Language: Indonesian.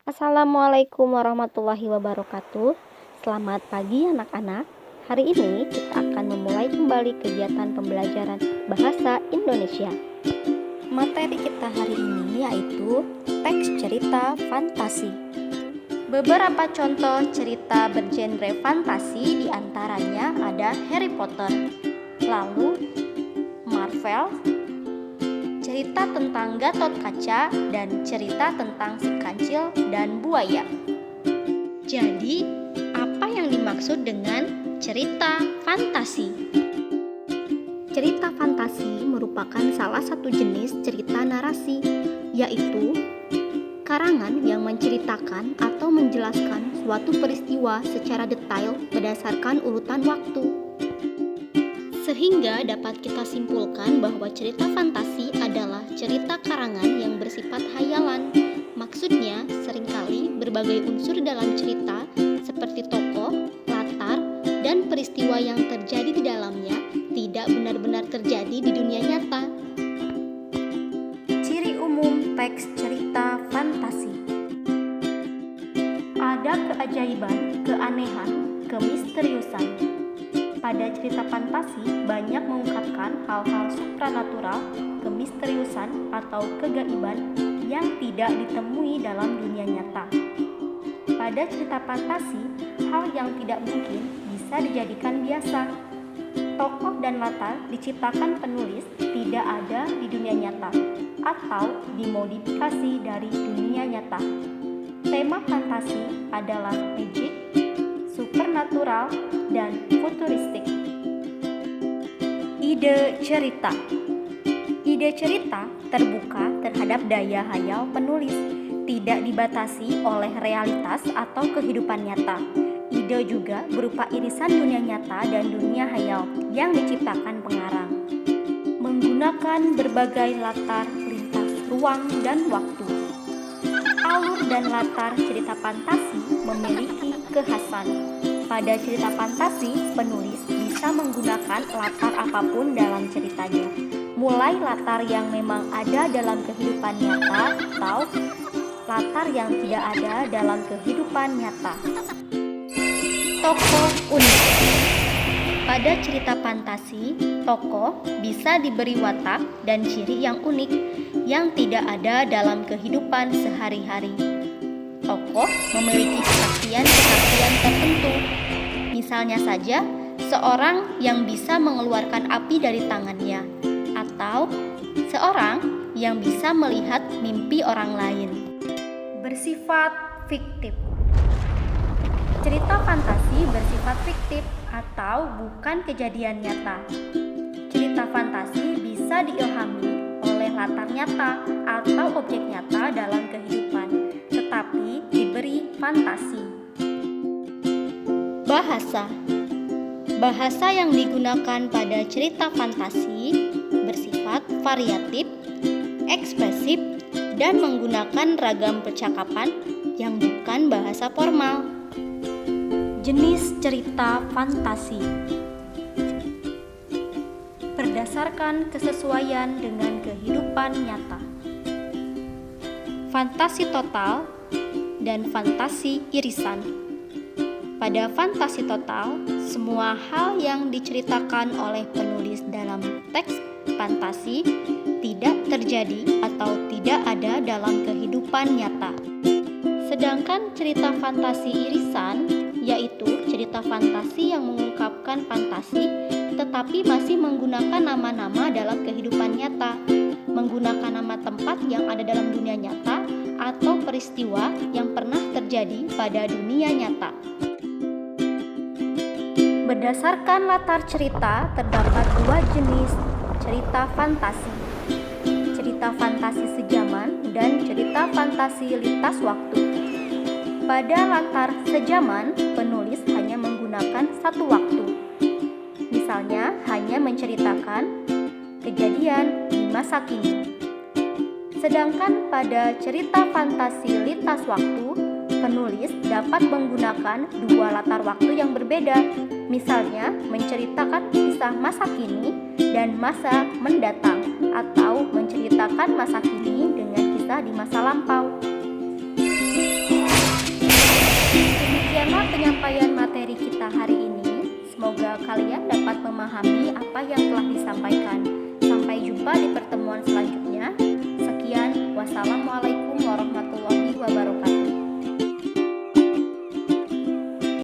Assalamualaikum warahmatullahi wabarakatuh. Selamat pagi anak-anak. Hari ini kita akan memulai kembali kegiatan pembelajaran bahasa Indonesia. Materi kita hari ini yaitu teks cerita fantasi. Beberapa contoh cerita bergenre fantasi diantaranya ada Harry Potter, lalu Marvel, cerita tentang Gatot Kaca, dan cerita tentang si kancil dan buaya. Jadi, apa yang dimaksud dengan cerita fantasi? Cerita fantasi merupakan salah satu jenis cerita narasi, yaitu karangan yang menceritakan atau menjelaskan suatu peristiwa secara detail berdasarkan urutan waktu. Sehingga dapat kita simpulkan bahwa cerita fantasi adalah cerita karangan yang bersifat hayalan. Maksudnya, seringkali berbagai unsur dalam cerita seperti tokoh, latar, dan peristiwa yang terjadi di dalamnya tidak benar-benar terjadi di dunia nyata. Ciri umum teks cerita fantasi: ada keajaiban, keanehan, kemisteriusan. Pada cerita fantasi banyak mengungkapkan hal-hal supranatural, kemisteriusan, atau kegaiban yang tidak ditemui dalam dunia nyata. Pada cerita fantasi, hal yang tidak mungkin bisa dijadikan biasa. Tokoh dan latar diciptakan penulis tidak ada di dunia nyata atau dimodifikasi dari dunia nyata. Tema fantasi adalah magic, supernatural, dan futuristik. Ide cerita. Ide cerita terbuka terhadap daya hayal penulis, tidak dibatasi oleh realitas atau kehidupan nyata. Ide juga berupa irisan dunia nyata dan dunia hayal yang diciptakan pengarang, menggunakan berbagai latar lintas ruang dan waktu. Alur dan latar cerita fantasi memiliki kekhasan. Pada cerita fantasi, penulis bisa menggunakan latar apapun dalam ceritanya, mulai latar yang memang ada dalam kehidupan nyata atau latar yang tidak ada dalam kehidupan nyata. Tokoh unik. Pada cerita fantasi, tokoh bisa diberi watak dan ciri yang unik yang tidak ada dalam kehidupan sehari-hari. Tokoh memiliki kesaktian-kesaktian tertentu. Misalnya saja, seorang yang bisa mengeluarkan api dari tangannya, atau seorang yang bisa melihat mimpi orang lain. Bersifat fiktif. Cerita fantasi bersifat fiktif atau bukan kejadian nyata. Cerita fantasi bisa diilhami oleh latar nyata atau objek nyata dalam kehidupan, tetapi diberi fantasi. Bahasa. Bahasa yang digunakan pada cerita fantasi bersifat variatif, ekspresif, dan menggunakan ragam percakapan yang bukan bahasa formal. Jenis cerita fantasi berdasarkan kesesuaian dengan kehidupan nyata. Fantasi total dan fantasi irisan. Pada fantasi total, semua hal yang diceritakan oleh penulis dalam teks fantasi tidak terjadi atau tidak ada dalam kehidupan nyata. Sedangkan cerita fantasi irisan yaitu cerita fantasi yang mengungkapkan fantasi tetapi masih menggunakan nama-nama dalam kehidupan nyata, menggunakan nama tempat yang ada dalam dunia nyata atau peristiwa yang pernah terjadi pada dunia nyata. Berdasarkan latar cerita, terdapat dua jenis cerita fantasi: cerita fantasi sejaman dan cerita fantasi lintas waktu. Pada latar sejaman, penulis hanya menggunakan satu waktu. Misalnya, hanya menceritakan kejadian di masa kini. Sedangkan pada cerita fantasi lintas waktu, penulis dapat menggunakan dua latar waktu yang berbeda. Misalnya, menceritakan kisah masa kini dan masa mendatang, atau menceritakan masa kini dengan kisah di masa lampau. penyampaian materi kita hari ini. Semoga kalian dapat memahami apa yang telah disampaikan.